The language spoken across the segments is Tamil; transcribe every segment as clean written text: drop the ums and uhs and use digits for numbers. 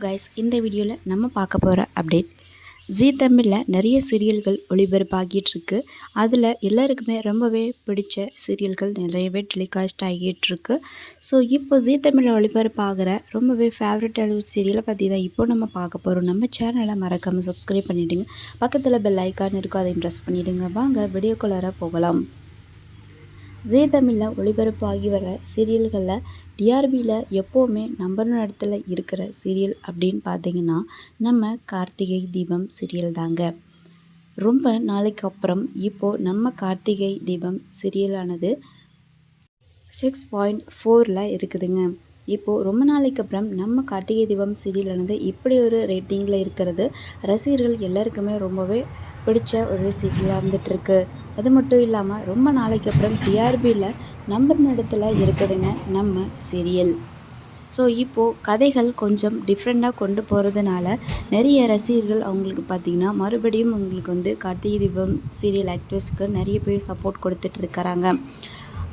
கைஸ், இந்த வீடியோவில் நம்ம பார்க்க போகிற அப்டேட் ஜீ தமிழில் நிறைய சீரியல்கள் ஒளிபரப்பாகிட்டு இருக்கு. அதில் எல்லாருக்குமே ரொம்பவே பிடிச்ச சீரியல்கள் நிறையவே டெலிகாஸ்ட் ஆகிட்டு இருக்கு. ஸோ இப்போ ஜீ தமிழில் ஒளிபரப்பாகிற ரொம்பவே ஃபேவரட்டான சீரியலை பற்றி தான் இப்போ நம்ம பார்க்க போகிறோம். நம்ம சேனலை மறக்காமல் சப்ஸ்கிரைப் பண்ணிவிடுங்க. பக்கத்தில் பெல் ஐக்கான் இருக்கும், அதையும் ப்ரெஸ் பண்ணிவிடுங்க. வாங்க வீடியோக்குள்ளார போகலாம். ஜீ தமிழில் ஒளிபரப்பாகி வர சீரியல்களில் டிஆர்பியில் எப்போவுமே நம்பர் 1 இடத்துல இருக்கிற சீரியல் அப்படின்னு பார்த்தீங்கன்னா நம்ம கார்த்திகை தீபம் சீரியல் தாங்க. ரொம்ப நாளைக்கு அப்புறம் இப்போது நம்ம கார்த்திகை தீபம் சீரியலானது 6.4 இருக்குதுங்க. இப்போது ரொம்ப நாளைக்கு அப்புறம் நம்ம கார்த்திகை தீபம் சீரியலானது இப்படி ஒரு ரேட்டிங்கில் இருக்கிறது ரசிகர்கள் எல்லாருக்குமே ரொம்பவே பிடிச்ச ஒரு சீரியலாக இருந்துகிட்ருக்கு. அது மட்டும் இல்லாமல் ரொம்ப நாளைக்கு அப்புறம் டிஆர்பியில் நம்பர் இடத்துல இருக்குதுங்க நம்ம சீரியல். ஸோ இப்போது கதைகள் கொஞ்சம் டிஃப்ரெண்ட்டாக கொண்டு போகிறதுனால நிறைய ரசிகர்கள் அவங்களுக்கு பார்த்திங்கன்னா மறுபடியும் அவங்களுக்கு கார்த்திகை தீபம் சீரியல் ஆக்டர்ஸ்க்கு நிறைய பேர் சப்போர்ட் கொடுத்துட்டு இருக்கிறாங்க.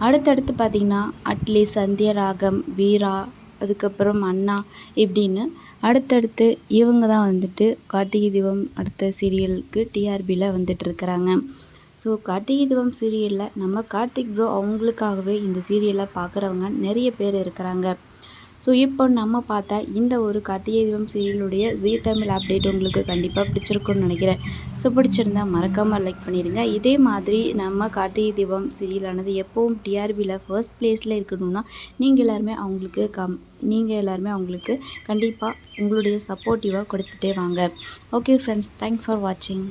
அடுத்தடுத்து பார்த்திங்கன்னா அட்லி, சந்தியராகம், வீரா, அதுக்கப்புறம் அண்ணா இப்படின்னு அடுத்தடுத்து இவங்க தான் கார்த்திகை தீபம் அடுத்த சீரியலுக்கு டிஆர்பியில் வந்துட்டுருக்கிறாங்க. ஸோ கார்த்திகை தீபம் சீரியலில் நம்ம கார்த்திக் ப்ரோ அவங்களுக்காகவே இந்த சீரியலை பார்க்குறவங்க நிறைய பேர் இருக்கிறாங்க. ஸோ இப்போ நம்ம பார்த்தா இந்த ஒரு கார்த்திகை தீபம் சீரியலுடைய ஜீ தமிழ் அப்டேட் உங்களுக்கு கண்டிப்பாக பிடிச்சிருக்குன்னு நினைக்கிறேன். ஸோ பிடிச்சிருந்தா மறக்காமல் லைக் பண்ணிடுங்க. இதே மாதிரி நம்ம கார்த்திகை தீபம் சீரியலானது எப்போவும் டிஆர்பியில் ஃபர்ஸ்ட் ப்ளேஸில் இருக்கணும்னா நீங்கள் எல்லாருமே அவங்களுக்கு கண்டிப்பாக உங்களுடைய சப்போர்ட்டிவாக கொடுத்துட்டே வாங்க. ஓகே ஃப்ரெண்ட்ஸ், தேங்க்ஸ் ஃபார் வாட்சிங்.